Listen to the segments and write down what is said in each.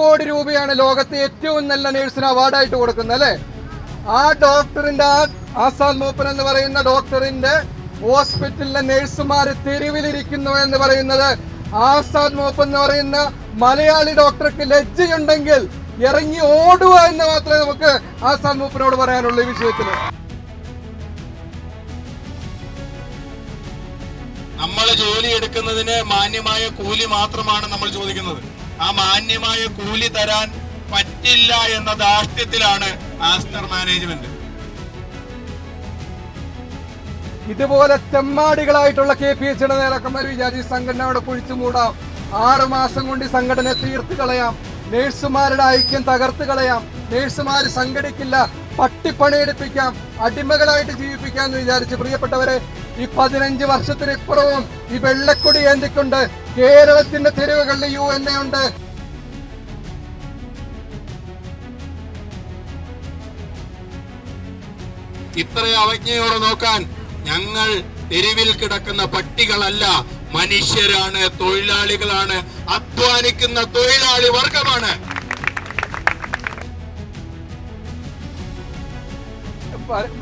കോടി രൂപയാണ് ലോകത്തെ ഏറ്റവും നല്ല നേഴ്സിന് അവാർഡായിട്ട് കൊടുക്കുന്നത് അല്ലെ. ആ ഡോക്ടറിന്റെ ആസാദ് മൂപ്പൻ എന്ന് പറയുന്ന ഡോക്ടറിന്റെ ഹോസ്പിറ്റലിലെ നേഴ്സുമാര് തെരുവിലിരിക്കുന്നു എന്ന് പറയുന്നത് ആസാദ് മൂപ്പൻ എന്ന് പറയുന്ന മലയാളി ഡോക്ടർക്ക് ലജ്ജയുണ്ടെങ്കിൽ ഇറങ്ങി ഓടുക എന്ന് മാത്രമേ നമുക്ക് ആസാദ് മൂപ്പനോട് പറയാനുള്ളൂ ഈ വിഷയത്തിൽ. നമ്മൾ ജോലി എടുക്കുന്നതിന് മാന്യമായ കൂലി മാത്രമാണ് നമ്മൾ ചോദിക്കുന്നത്. ആ മാന്യമായ കൂലി തരാൻ പറ്റില്ല എന്ന ധാർഷ്ട്യത്തിലാണ് ആസ്റ്റർ മാനേജ്മെന്റ്. ഇതുപോലെ തെമ്മാടികളായിട്ടുള്ള KPH നേതാക്കന്മാർ വിചാരിച്ച് സംഘടനയോടെ കുഴിച്ചു മൂടാം. 6 മാസം കൊണ്ട് ഈ സംഘടനയെ തീർത്ത് കളയാം. നേഴ്സുമാരുടെ ഐക്യം തകർത്ത് കളയാം. നേഴ്സുമാർ സംഘടിക്കില്ല, പട്ടിപ്പണിയെടുപ്പിക്കാം, അടിമകളായിട്ട് ജീവിപ്പിക്കാം എന്ന് വിചാരിച്ച് പ്രിയപ്പെട്ടവരെ, ഈ 15 വർഷത്തിനിപ്പുറവും ഈ വെള്ളക്കൊടി ഏന്തിക്കൊണ്ട് കേരളത്തിന്റെ തെരുവുകളിൽ UNA ഉണ്ട്. ഇത്ര അവജ്ഞയോടെ നോക്കാൻ ഞങ്ങൾ തെരുവിൽ കിടക്കുന്ന പട്ടികളല്ല, മനുഷ്യരാണ്, തൊഴിലാളികളാണ്, അധ്വാനിക്കുന്ന തൊഴിലാളി വർഗമാണ്.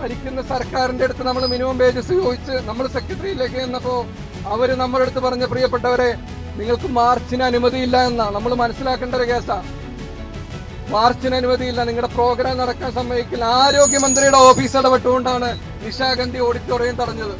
ഭരിക്കുന്ന സർക്കാരിന്റെ അടുത്ത് നമ്മൾ മിനിമം വേജസ് ചോദിച്ച് നമ്മൾ സെക്രട്ടറിയിലേക്ക് ചെന്നപ്പോ അവര് നമ്മുടെ അടുത്ത് പറഞ്ഞ പ്രിയപ്പെട്ടവരെ നിങ്ങൾക്ക് മാർച്ചിന് അനുമതിയില്ല എന്നാണ്. നമ്മൾ മനസ്സിലാക്കേണ്ട ഒരു കേസാ. മാർച്ചിന് അനുമതിയില്ല, നിങ്ങളുടെ പ്രോഗ്രാം നടക്കാൻ സമ്മതിക്കില്ല. ആരോഗ്യമന്ത്രിയുടെ ഓഫീസ് ഇടപെട്ടുകൊണ്ടാണ് നിശാഗന്ധി ഓഡിറ്റോറിയം തടഞ്ഞത്.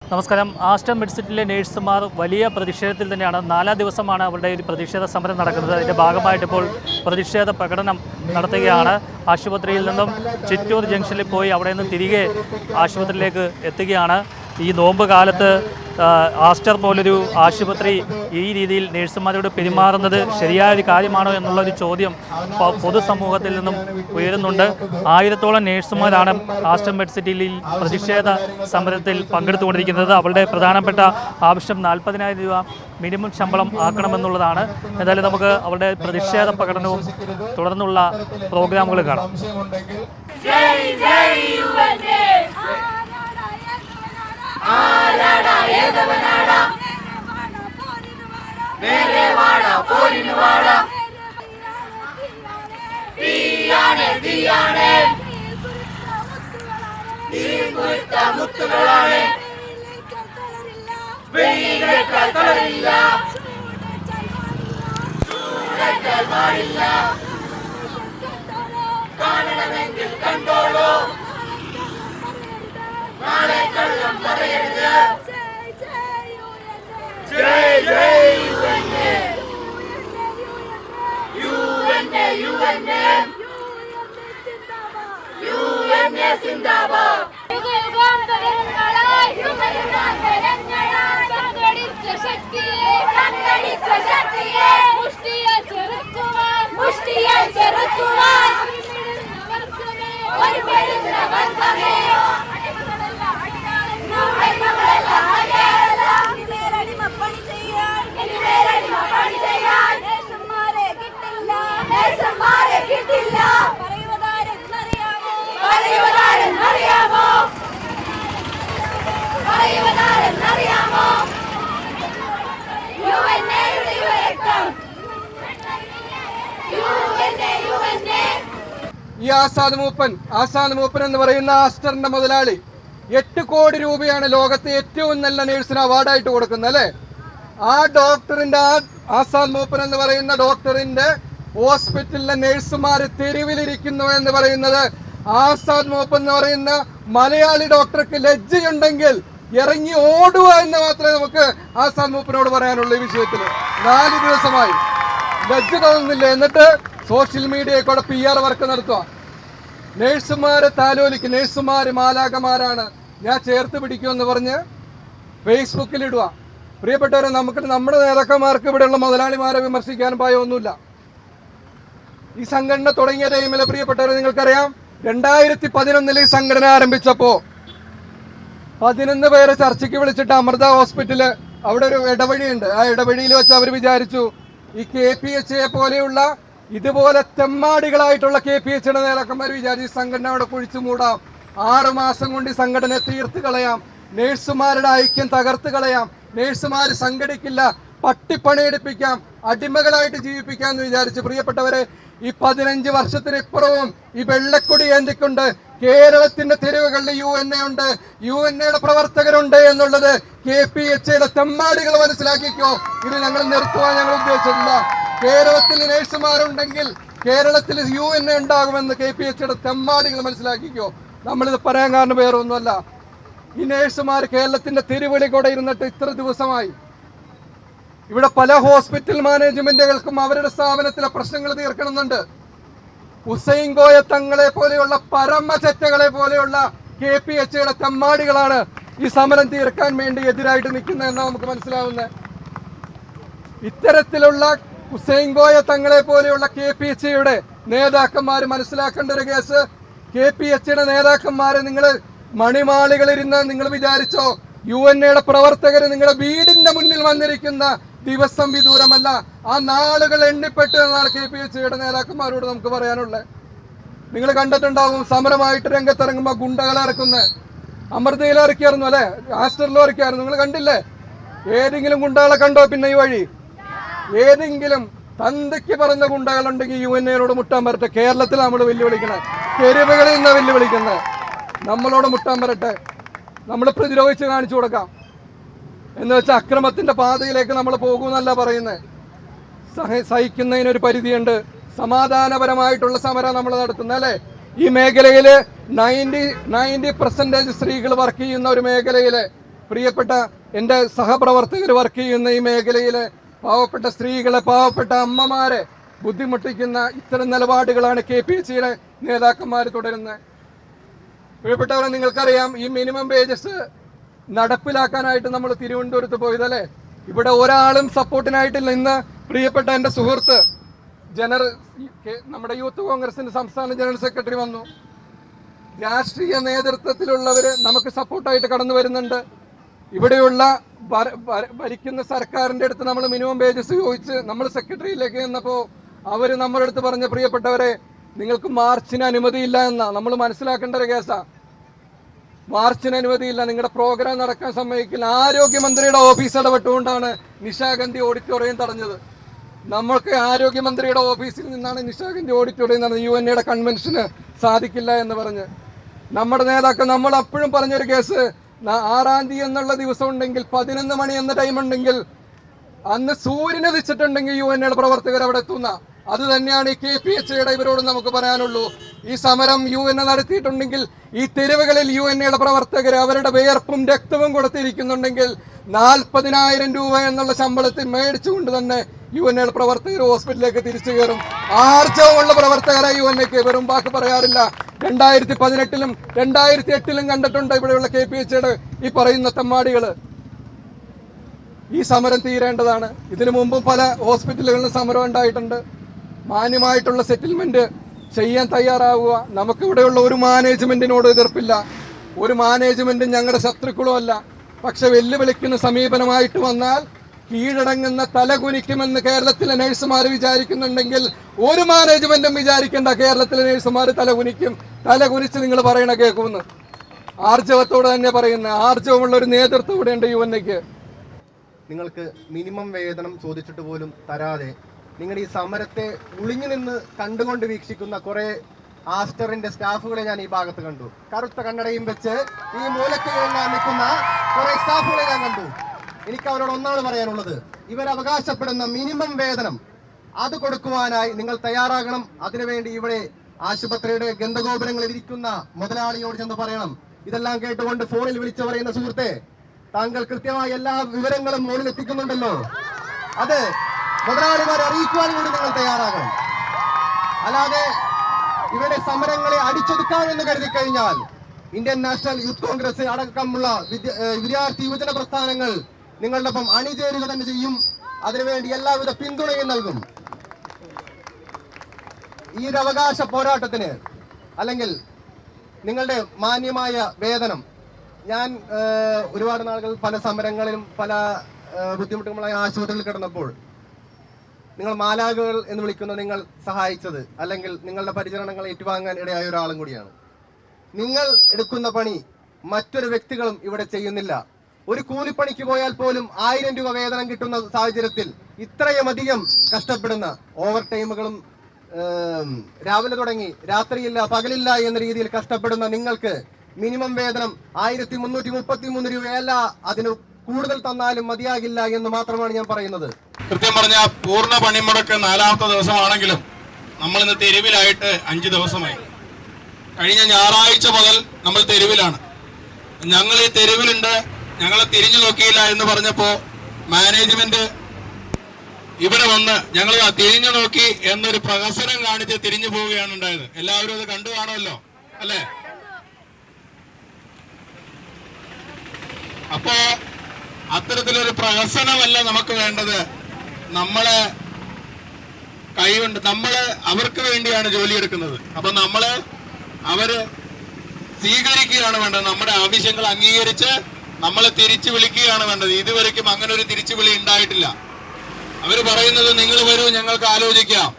നമസ്കാരം. ആസ്റ്റർ മെഡിസിറ്റിയിലെ നേഴ്സുമാർ വലിയ പ്രതിഷേധത്തിൽ തന്നെയാണ്. 4 ദിവസമാണ് അവരുടെ ഒരു പ്രതിഷേധ സമരം നടക്കുന്നത്. അതിൻ്റെ ഭാഗമായിട്ട് ഇപ്പോൾ പ്രതിഷേധ പ്രകടനം നടത്തുകയാണ്. ആശുപത്രിയിൽ നിന്നും ചിറ്റൂർ ജംഗ്ഷനിൽ പോയി അവിടെ നിന്ന് തിരികെ ആശുപത്രിയിലേക്ക് എത്തുകയാണ്. ഈ നോമ്പ് കാലത്ത് ആസ്റ്റർ പോലൊരു ആശുപത്രി ഈ രീതിയിൽ നേഴ്സുമാരോട് പെരുമാറുന്നത് ശരിയായൊരു കാര്യമാണോ എന്നുള്ളൊരു ചോദ്യം പൊതുസമൂഹത്തിൽ നിന്നും ഉയരുന്നുണ്ട്. 1000-ഓളം നേഴ്സുമാരാണ് ആസ്റ്റർ മെഡിസിറ്റിയിൽ പ്രതിഷേധ സമരത്തിൽ പങ്കെടുത്തുകൊണ്ടിരിക്കുന്നത്. അവരുടെ പ്രധാനപ്പെട്ട ആവശ്യം 40,000 രൂപ മിനിമം ശമ്പളം ആക്കണമെന്നുള്ളതാണ്. എന്തായാലും നമുക്ക് അവരുടെ പ്രതിഷേധ പ്രകടനവും തുടർന്നുള്ള പ്രോഗ്രാമുകളും കാണാം. കാണണമെങ്കിൽ കണ്ടോളൂ, നാളെ കള്ളം പറയരുത്. ജയ് ജയ് UNA, UNA, UNA, UNA സിന്ദാബാദ്. ഈ ആസാദ് മൂപ്പൻ എന്ന് പറയുന്ന ആസ്റ്ററിന്റെ മുതലാളി 8 കോടി രൂപയാണ് ലോകത്തെ ഏറ്റവും നല്ല നേഴ്സിന് അവാർഡായിട്ട് കൊടുക്കുന്നത് അല്ലെ. ആ ഡോക്ടറിന്റെ ആസാദ് മൂപ്പൻ എന്ന് പറയുന്ന ഡോക്ടറിന്റെ ഹോസ്പിറ്റലിലെ നേഴ്സുമാര് തെരുവിലിരിക്കുന്നു എന്ന് പറയുന്നത് ആസാദ് മൂപ്പൻ എന്ന് പറയുന്ന മലയാളി ഡോക്ടർക്ക് ലജ്ജയുണ്ടെങ്കിൽ ഇറങ്ങി ഓടുക എന്ന് മാത്രമേ നമുക്ക് ആസാദ് മൂപ്പനോട് പറയാനുള്ളൂ ഈ വിഷയത്തിൽ. 4 ദിവസമായി ലജ്ജ തോന്നുന്നില്ല. എന്നിട്ട് സോഷ്യൽ മീഡിയയിൽ കൂടെ PR വർക്ക് നടത്തുക. നേഴ്സുമാരെ താലോലിക്ക്, നേഴ്സുമാര് മാലാകമാരാണ്, ഞാൻ ചേർത്ത് പിടിക്കുമെന്ന് പറഞ്ഞ് ഫേസ്ബുക്കിൽ ഇടുക. പ്രിയപ്പെട്ടവരെ, നമ്മുടെ നേതാക്കന്മാർക്ക് ഇവിടെയുള്ള മുതലാളിമാരെ വിമർശിക്കാനും ഭയമൊന്നുമില്ല. ഈ സംഘടന തുടങ്ങിയ ടൈമിൽ പ്രിയപ്പെട്ടവരെ നിങ്ങൾക്കറിയാം, 2011 ഈ സംഘടന ആരംഭിച്ചപ്പോ 11 പേരെ ചർച്ചയ്ക്ക് വിളിച്ചിട്ട് അമൃത ഹോസ്പിറ്റല് അവിടെ ഒരു ഇടവഴിയുണ്ട്. ആ ഇടവഴിയിൽ വെച്ച് അവർ വിചാരിച്ചു ഈ KPH പോലെയുള്ള ഇതുപോലെ തെമ്മാടികളായിട്ടുള്ള KPH നേതാക്കന്മാർ വിചാരിച്ച് സംഘടനയോടെ കുഴിച്ചു മൂടാം. 6 മാസം കൊണ്ട് ഈ സംഘടനയെ തീർത്ത് കളയാം. നേഴ്സുമാരുടെ ഐക്യം തകർത്ത് കളയാം, നേഴ്സുമാർ സംഘടിക്കില്ല, പട്ടിപ്പണിയെടുപ്പിക്കാം, അടിമകളായിട്ട് ജീവിപ്പിക്കാം എന്ന് വിചാരിച്ച് പ്രിയപ്പെട്ടവരെ, ഈ 15 വർഷത്തിനിപ്പുറവും ഈ വെള്ളക്കൊടി ഏന്തിക്കൊണ്ട് കേരളത്തിന്റെ തെരുവുകളിൽ UNA ഉണ്ട്, UNAയുടെ പ്രവർത്തകരുണ്ട് എന്നുള്ളത് KPHAയുടെ തെമ്മാടികൾ മനസ്സിലാക്കിക്കോ. ഇത് ഞങ്ങൾ നിർത്തുവാൻ ഞങ്ങൾ ഉദ്ദേശിച്ചിട്ടില്ല. കേരളത്തിൽ നേഴ്സുമാരുണ്ടെങ്കിൽ കേരളത്തിൽ UNA ഉണ്ടാകുമെന്ന് KPHAയുടെ തെമ്മാടികൾ മനസ്സിലാക്കിക്കോ. നമ്മളിത് പറയാൻ കാരണം വേറെ ഒന്നുമല്ല. ഈ നേഴ്സുമാർ കേരളത്തിന്റെ തെരുവിളി കൂടെ ഇരുന്നിട്ട് ഇത്ര ദിവസമായി. ഇവിടെ പല ഹോസ്പിറ്റൽ മാനേജ്മെന്റുകൾക്കും അവരുടെ സ്ഥാപനത്തിലെ പ്രശ്നങ്ങൾ തീർക്കണമെന്നുണ്ട്. ഹുസൈൻ കോയ തങ്ങളെ പോലെയുള്ള പരമചറ്റകളെ പോലെയുള്ള KPHAയുടെ തെമ്മാടികളാണ് ഈ സമരം തീർക്കാൻ വേണ്ടി എതിരായിട്ട് നിൽക്കുന്നതെന്നാണ് നമുക്ക് മനസ്സിലാവുന്നത്. ഇത്തരത്തിലുള്ള ഹുസൈൻ കോയ തങ്ങളെ പോലെയുള്ള KPHAയുടെ നേതാക്കന്മാർ മനസ്സിലാക്കേണ്ട ഒരു കേസ്, KPHAയുടെ നേതാക്കന്മാരെ നിങ്ങൾ മണിമാളികളിരുന്ന് നിങ്ങൾ വിചാരിച്ചോ UNAയുടെ പ്രവർത്തകർ നിങ്ങളുടെ വീടിന്റെ മുന്നിൽ വന്നിരിക്കുന്ന ദിവസം വിദൂരമല്ല. ആ നാളുകൾ എണ്ണിപ്പെട്ട് എന്നാണ് KPHAയുടെ നേതാക്കന്മാരോട് നമുക്ക് പറയാനുള്ളത്. നിങ്ങൾ കണ്ടിട്ടുണ്ടാവും സമരമായിട്ട് രംഗത്തിറങ്ങുമ്പോൾ ഗുണ്ടകളെ ഇറക്കുന്നത്. അമൃതയിൽ ഇറക്കിയായിരുന്നു അല്ലെ, ആസ്റ്ററിലും ഇറക്കിയായിരുന്നു. നിങ്ങൾ കണ്ടില്ലേ? ഏതെങ്കിലും ഗുണ്ടകളെ കണ്ടോ പിന്നെ ഈ വഴി? ഏതെങ്കിലും തന്തയ്ക്ക് പറഞ്ഞ ഗുണ്ടകളുണ്ടെങ്കിൽ UNAയോട് മുട്ടാൻ വരട്ടെ. കേരളത്തിൽ നമ്മൾ വെല്ലുവിളിക്കണേ, തെരുവുകളിൽ നിന്ന് വെല്ലുവിളിക്കുന്നത്. നമ്മളോട് മുട്ടാൻ വരട്ടെ, നമ്മൾ പ്രതിരോധിച്ച് കാണിച്ചു കൊടുക്കാം. എന്ന് വെച്ചാൽ അക്രമത്തിന്റെ പാതയിലേക്ക് നമ്മൾ പോകുമെന്നല്ല പറയുന്നത്. സഹിക്കുന്നതിനൊരു പരിധിയുണ്ട്. സമാധാനപരമായിട്ടുള്ള സമരം നമ്മൾ നടത്തുന്നത് അല്ലേ? ഈ മേഖലയില് 90% സ്ത്രീകൾ വർക്ക് ചെയ്യുന്ന ഒരു മേഖലയില്, പ്രിയപ്പെട്ട എൻ്റെ സഹപ്രവർത്തകർ വർക്ക് ചെയ്യുന്ന ഈ മേഖലയില് പാവപ്പെട്ട സ്ത്രീകളെ, പാവപ്പെട്ട അമ്മമാരെ ബുദ്ധിമുട്ടിക്കുന്ന ഇത്തരം നിലപാടുകളാണ് KPHAയുടെ നേതാക്കന്മാർ തുടരുന്നത്. പ്രിയപ്പെട്ടവരെ, നിങ്ങൾക്കറിയാം ഈ മിനിമം വേജസ് നടപ്പിലാക്കാനായിട്ട് നമ്മൾ തിരുവനന്തപുരത്ത് പോയതല്ലേ? ഇവിടെ ഒരാളും സപ്പോർട്ടിനായിട്ടില്ല. ഇന്ന് പ്രിയപ്പെട്ട എൻ്റെ സുഹൃത്ത് നമ്മുടെ യൂത്ത് കോൺഗ്രസിന്റെ സംസ്ഥാന ജനറൽ സെക്രട്ടറി വന്നു. രാഷ്ട്രീയ നേതൃത്വത്തിലുള്ളവര് നമുക്ക് സപ്പോർട്ടായിട്ട് കടന്നു വരുന്നുണ്ട്. ഇവിടെയുള്ള ഭരിക്കുന്ന സർക്കാരിന്റെ അടുത്ത് നമ്മൾ മിനിമം വേജസ് ചോദിച്ച് നമ്മൾ സെക്രട്ടറിയിലേക്ക് ചെന്നപ്പോൾ അവര് നമ്മുടെ അടുത്ത് പറഞ്ഞ, പ്രിയപ്പെട്ടവരെ നിങ്ങൾക്ക് മാർച്ചിന് അനുമതിയില്ല എന്നാ. നമ്മൾ മനസ്സിലാക്കേണ്ട ഒരു കേസാ. മാർച്ചിന് അനുമതിയില്ല, നിങ്ങളുടെ പ്രോഗ്രാം നടക്കാൻ സമ്മതിക്കില്ല. ആരോഗ്യമന്ത്രിയുടെ ഓഫീസ് ഇടപെട്ടുകൊണ്ടാണ് നിശാഗന്ധി ഓഡിറ്റോറിയം തടഞ്ഞത്. നമ്മൾക്ക് ആരോഗ്യമന്ത്രിയുടെ ഓഫീസിൽ നിന്നാണ് നിശാഗന്ധി ഓഡിറ്റോറിയം നടന്നത്. UNAയുടെ കൺവെൻഷന് സാധിക്കില്ല എന്ന് പറഞ്ഞ് നമ്മുടെ നേതാക്കൾ നമ്മൾ അപ്പോഴും പറഞ്ഞൊരു കേസ്, 6-ാം തീയതി എന്നുള്ള ദിവസം ഉണ്ടെങ്കിൽ 11 മണി എന്ന ടൈം ഉണ്ടെങ്കിൽ അന്ന് സൂര്യനെ വെച്ചിട്ടുണ്ടെങ്കിൽ UNAയുടെ പ്രവർത്തകർ അവിടെ എത്തുന്ന. അത് തന്നെയാണ് ഈ KPHAയുടെ ഇവരോട് നമുക്ക് പറയാനുള്ളൂ. ഈ സമരം UNA നടത്തിയിട്ടുണ്ടെങ്കിൽ ഈ തെരുവുകളിൽ UNAയുടെ പ്രവർത്തകർ അവരുടെ വിയർപ്പും രക്തവും കൊടുത്തിരിക്കുന്നുണ്ടെങ്കിൽ 40,000 രൂപ എന്നുള്ള ശമ്പളത്തിൽ മേടിച്ചുകൊണ്ട് തന്നെ UNAയുടെ പ്രവർത്തകർ ഹോസ്പിറ്റലിലേക്ക് തിരിച്ചു കയറും. ആർജവമുള്ള പ്രവർത്തകരായി UNAക്ക് വെറും വാക്ക് പറയാറില്ല. 2018-ലും 2008-ലും കണ്ടിട്ടുണ്ട് ഇവിടെയുള്ള KPHAയുടെ ഈ പറയുന്ന തെമ്മാടികള്. ഈ സമരം തീരേണ്ടതാണ്. ഇതിനു മുമ്പും പല ഹോസ്പിറ്റലുകളിലും സമരം ഉണ്ടായിട്ടുണ്ട്. മാന്യമായിട്ടുള്ള സെറ്റിൽമെന്റ് ചെയ്യാൻ തയ്യാറാവുക. നമുക്കിവിടെയുള്ള ഒരു മാനേജ്മെന്റിനോട് എതിർപ്പില്ല, ഒരു മാനേജ്മെന്റും ഞങ്ങളുടെ ശത്രുക്കളും അല്ല. പക്ഷെ വെല്ലുവിളിക്കുന്ന സമീപനമായിട്ട് വന്നാൽ കീഴടങ്ങുന്ന തലകുനിക്കുമെന്ന് കേരളത്തിലെ നഴ്സുമാർ വിചാരിക്കുന്നുണ്ടെങ്കിൽ ഒരു മാനേജ്മെന്റും വിചാരിക്കേണ്ട, കേരളത്തിലെ നഴ്സുമാർ തലകുനിച്ച് നിങ്ങൾ പറയണ കേൾക്കുമെന്ന് ആർജവത്തോടെ തന്നെ പറയുന്ന ആർജവമുള്ള ഒരു നേതൃത്വം ഇവിടെ ഉണ്ട് UNAക്ക്. നിങ്ങൾക്ക് മിനിമം വേതനം ചോദിച്ചിട്ട് പോലും തരാതെ നിങ്ങൾ ഈ സമരത്തെ ഒളിഞ്ഞു നിന്ന് കണ്ടുകൊണ്ട് വീക്ഷിക്കുന്ന കുറെ ആസ്റ്ററിന്റെ സ്റ്റാഫുകളെ ഞാൻ ഈ ഭാഗത്ത് കണ്ടു. കറുത്ത കണ്ണടയും വെച്ച് ഈ മൂലക്കയിൽ നിൽക്കുന്ന കുറെ സ്റ്റാഫുകളെ ഞാൻ കണ്ടു. എനിക്ക് അവരോട് ഒന്നാണ് പറയാനുള്ളത്, ഇവർ അവകാശപ്പെടുന്ന മിനിമം വേതനം അത് കൊടുക്കുവാനായി നിങ്ങൾ തയ്യാറാകണം. അതിനുവേണ്ടി ഇവിടെ ആശുപത്രിയുടെ ഗന്ധഗോപുരങ്ങളിൽ ഇരിക്കുന്ന മുതലാളിയോട് ചെന്ന് പറയണം. ഇതെല്ലാം കേട്ടുകൊണ്ട് ഫോണിൽ വിളിച്ചു പറയുന്ന സുഹൃത്തെ, താങ്കൾ കൃത്യമായ എല്ലാ വിവരങ്ങളും മുകളിൽ എത്തിക്കുന്നുണ്ടല്ലോ, അത് മുതലാളിമാരെ അറിയിക്കുവാൻ കൂടി നിങ്ങൾ തയ്യാറാകണം. അല്ലാതെ ഇവരുടെ സമരങ്ങളെ അടിച്ചൊതുക്കാമെന്ന് കരുതി കഴിഞ്ഞാൽ ഇന്ത്യൻ നാഷണൽ യൂത്ത് കോൺഗ്രസ് അടക്കമുള്ള വിദ്യാർത്ഥി യുവജന പ്രസ്ഥാനങ്ങൾ നിങ്ങളുടെ ഒപ്പം അണിചേരുക തന്നെ ചെയ്യും. അതിനുവേണ്ടി എല്ലാവിധ പിന്തുണയും നൽകും. ഈ ഒരു അവകാശ പോരാട്ടത്തിന് അല്ലെങ്കിൽ നിങ്ങളുടെ മാന്യമായ വേതനം, ഞാൻ ഒരുപാട് നാളുകൾ പല സമരങ്ങളിലും പല ബുദ്ധിമുട്ടുകളായ ആശുപത്രിയിൽ കിടന്നപ്പോൾ നിങ്ങൾ മാലാഖകൾ എന്ന് വിളിക്കുന്ന നിങ്ങൾ സഹായിച്ചത് അല്ലെങ്കിൽ നിങ്ങളുടെ പരിചരണങ്ങൾ ഏറ്റുവാങ്ങാൻ ഇടയായ ഒരാളും കൂടിയാണ്. നിങ്ങൾ എടുക്കുന്ന പണി മറ്റൊരു വ്യക്തികളും ഇവിടെ ചെയ്യുന്നില്ല. ഒരു കൂലിപ്പണിക്ക് പോയാൽ പോലും 1000 രൂപ വേതനം കിട്ടുന്ന സാഹചര്യത്തിൽ ഇത്രയും അധികം കഷ്ടപ്പെടുന്ന ഓവർ ടൈമുകളും രാവിലെ തുടങ്ങി രാത്രിയില്ല പകലില്ല എന്ന രീതിയിൽ കഷ്ടപ്പെടുന്ന നിങ്ങൾക്ക് മിനിമം വേതനം 1333 രൂപയല്ല, അതിന് കൂടുതൽ തന്നാലും മതിയാകില്ല എന്ന് മാത്രമാണ് ഞാൻ പറയുന്നത്. കൃത്യം പറഞ്ഞ പൂർണ്ണ പണിമുടക്ക് 4ാമത്തെ ദിവസമാണെങ്കിലും നമ്മൾ ഇന്ന് തെരുവിലായിട്ട് 5 ദിവസമായി. കഴിഞ്ഞ ഞായറാഴ്ച മുതൽ നമ്മൾ തെരുവിലാണ്. ഞങ്ങൾ ഈ തെരുവിലുണ്ട്, ഞങ്ങളെ തിരിഞ്ഞു നോക്കിയില്ല എന്ന് പറഞ്ഞപ്പോ മാനേജ്മെന്റ് ഇവിടെ വന്ന് ഞങ്ങൾ തിരിഞ്ഞു നോക്കി എന്നൊരു പ്രഹസനം കാണിച്ച് തിരിഞ്ഞു പോവുകയാണ് ഉണ്ടായത്. എല്ലാവരും അത് കണ്ടു കാണുമല്ലോ അല്ലേ? അപ്പോ അത്തരത്തിലൊരു പ്രഹസനമല്ല നമുക്ക് വേണ്ടത്. നമ്മളെ കൈകൊണ്ട് അവർക്ക് വേണ്ടിയാണ് ജോലി എടുക്കുന്നത്. അപ്പൊ അവര് സ്വീകരിക്കുകയാണ് വേണ്ടത്. നമ്മുടെ ആവശ്യങ്ങൾ അംഗീകരിച്ച് നമ്മളെ തിരിച്ചു വിളിക്കുകയാണ് വേണ്ടത്. ഇതുവരെയ്ക്കും അങ്ങനെ ഒരു തിരിച്ചുവിളി ഉണ്ടായിട്ടില്ല. അവര് പറയുന്നത് നിങ്ങൾ വരൂ, ഞങ്ങൾക്ക് ആലോചിക്കാം.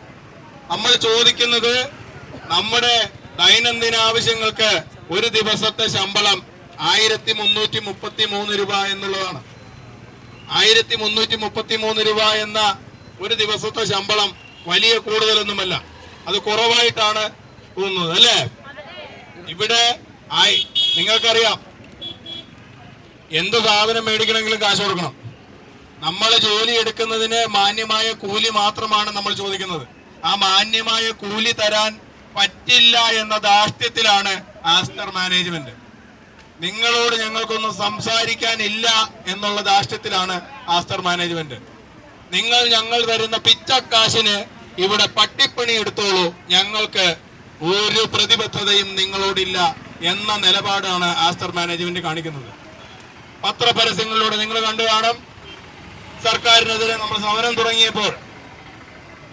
നമ്മൾ ചോദിക്കുന്നത് നമ്മുടെ ദൈനംദിന ആവശ്യങ്ങൾക്ക് ഒരു ദിവസത്തെ ശമ്പളം 1333 രൂപ എന്നുള്ളതാണ്. 1333 രൂപ എന്ന ഒരു ദിവസത്തെ ശമ്പളം വലിയ കൂടുതലൊന്നുമല്ല, അത് കുറവായിട്ടാണ് തോന്നുന്നത് അല്ലേ? ഇവിടെ നിങ്ങൾക്കറിയാം, എന്ത് സാധനം മേടിക്കണമെങ്കിലും കാശ് കൊടുക്കണം. നമ്മൾ ജോലി എടുക്കുന്നതിന് മാന്യമായ കൂലി മാത്രമാണ് നമ്മൾ ചോദിക്കുന്നത്. ആ മാന്യമായ കൂലി തരാൻ പറ്റില്ല എന്ന ധാർഷ്ട്യത്തിലാണ് ആസ്റ്റർ മാനേജ്മെന്റ്. നിങ്ങളോട് ഞങ്ങൾക്കൊന്നും സംസാരിക്കാനില്ല എന്നുള്ള ധാർഷ്ട്യത്തിലാണ് ആസ്റ്റർ മാനേജ്മെന്റ്. ഞങ്ങൾ തരുന്ന പിച്ചക്കാശിന് ഇവിടെ പട്ടിപ്പണി എടുത്തോളൂ, ഞങ്ങൾക്ക് ഒരു പ്രതിബദ്ധതയും നിങ്ങളോടില്ല എന്ന നിലപാടാണ് ആസ്റ്റർ മാനേജ്മെന്റ് കാണിക്കുന്നത്. പത്രപരസ്യങ്ങളിലൂടെ നിങ്ങൾ കണ്ടു കാണും, സർക്കാരിനെതിരെ നമ്മൾ സമരം തുടങ്ങിയപ്പോൾ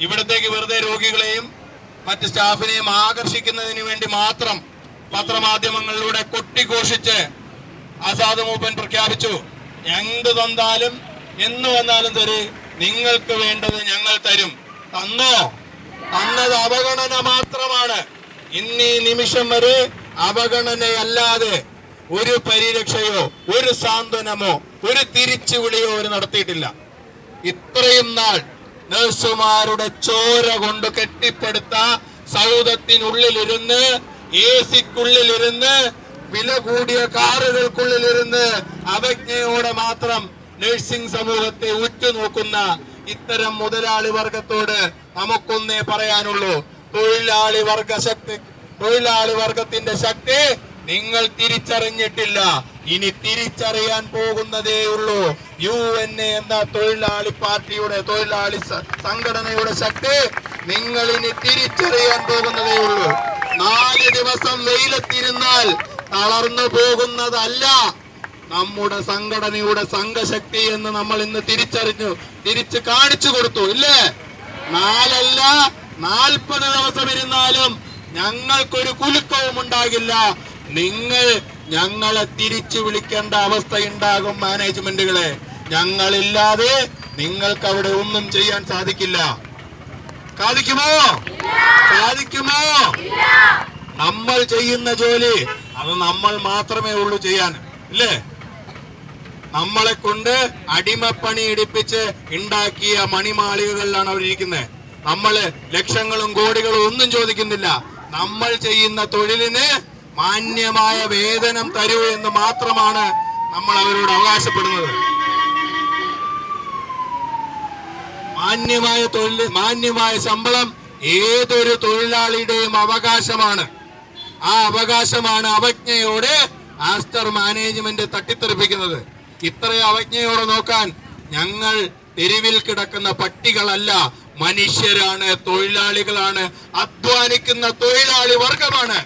ഇവിടത്തേക്ക് വെറുതെ രോഗികളെയും മറ്റ് സ്റ്റാഫിനെയും ആകർഷിക്കുന്നതിന് വേണ്ടി മാത്രം പത്രമാധ്യമങ്ങളിലൂടെ കൊട്ടിഘോഷിച്ച് ആസാദ് മൂപ്പൻ പ്രഖ്യാപിച്ചു, എന്ത് തന്നാലും എന്ന് വന്നാലും തരും, നിങ്ങൾക്ക് വേണ്ടത് ഞങ്ങൾ തരും. തന്നോ? തന്നത് അവഗണന മാത്രമാണ്. ഇന്നീ നിമിഷം വരെ അവഗണനയല്ലാതെ ഒരു പരിരക്ഷയോ ഒരു സാന്ത്വനമോ ഒരു തിരിച്ചുവിളിയോ അവർ നടത്തിയിട്ടില്ല. ഇത്രയും നാൾ നഴ്സുമാരുടെ ചോര കൊണ്ട് കെട്ടിപ്പടുത്ത സൗധത്തിനുള്ളിലിരുന്ന്, AC-ക്കുള്ളിലിരുന്ന്, വില കൂടിയ കാറുകൾക്കുള്ളിലിരുന്ന് അവജ്ഞയോടെ മാത്രം നഴ്സിംഗ് സമൂഹത്തെ ഉറ്റുനോക്കുന്ന ഇത്തരം മുതലാളി വർഗത്തോട് നമുക്കൊന്നേ പറയാനുള്ളൂ, തൊഴിലാളി വർഗത്തിന്റെ ശക്തി നിങ്ങൾ തിരിച്ചറിഞ്ഞിട്ടില്ല, ഇനി തിരിച്ചറിയാൻ പോകുന്നതേ ഉള്ളൂ. UNA എന്ന തൊഴിലാളി പാർട്ടിയുടെ, തൊഴിലാളി സംഘടനയുടെ ശക്തി നിങ്ങൾ ഇനി തിരിച്ചറിയാൻ പോകുന്നതേ ഉള്ളൂ. 4 ദിവസം വെയിലത്തിരുന്നാൽ തളർന്നു പോകുന്നതല്ല നമ്മുടെ സംഘടനയുടെ സംഘശക്തി എന്ന് നമ്മൾ ഇന്ന് തിരിച്ചറിഞ്ഞു, തിരിച്ചു കാണിച്ചു കൊടുത്തു ഇല്ലേ? 4 അല്ല 40 ദിവസം ഇരുന്നാലും ഞങ്ങൾക്കൊരു കുലുക്കവും ഉണ്ടാകില്ല. നിങ്ങൾ ഞങ്ങളെ തിരിച്ചു വിളിക്കേണ്ട അവസ്ഥയുണ്ടാകും മാനേജ്മെന്റുകളെ. ഞങ്ങളില്ലാതെ നിങ്ങൾക്ക് അവിടെ ഒന്നും ചെയ്യാൻ സാധിക്കില്ല. സാധിക്കുമോ? നമ്മൾ ചെയ്യുന്ന ജോലി അത് നമ്മൾ മാത്രമേ ഉള്ളൂ ചെയ്യാൻ, ഇല്ലേ? നമ്മളെ കൊണ്ട് അടിമപ്പണി എടുപ്പിച്ച് ഉണ്ടാക്കിയ മണിമാളികകളിലാണ് അവരിയ്ക്കുന്നത്. നമ്മള് ലക്ഷങ്ങളും കോടികളും ഒന്നും ചോദിക്കുന്നില്ല. നമ്മൾ ചെയ്യുന്ന തൊഴിലിന് മാന്യമായ വേതനം തരൂ എന്ന് മാത്രമാണ് നമ്മൾ അവരോട് അവകാശപ്പെടുന്നത്. മാന്യമായ തൊഴിൽ, മാന്യമായ ശമ്പളം ഏതൊരു തൊഴിലാളിയുടെയും അവകാശമാണ്. ആ അവകാശമാണ് അവജ്ഞയോടെ ആസ്റ്റർ മാനേജ്മെന്റ് തട്ടിത്തെറിപ്പിക്കുന്നത്. ഇത്രയും അവജ്ഞയോടെ നോക്കാൻ ഞങ്ങൾ തെരുവിൽ കിടക്കുന്ന പട്ടികളല്ല, മനുഷ്യരാണ്, തൊഴിലാളികളാണ്, അധ്വാനിക്കുന്ന തൊഴിലാളി വർഗമാണ്.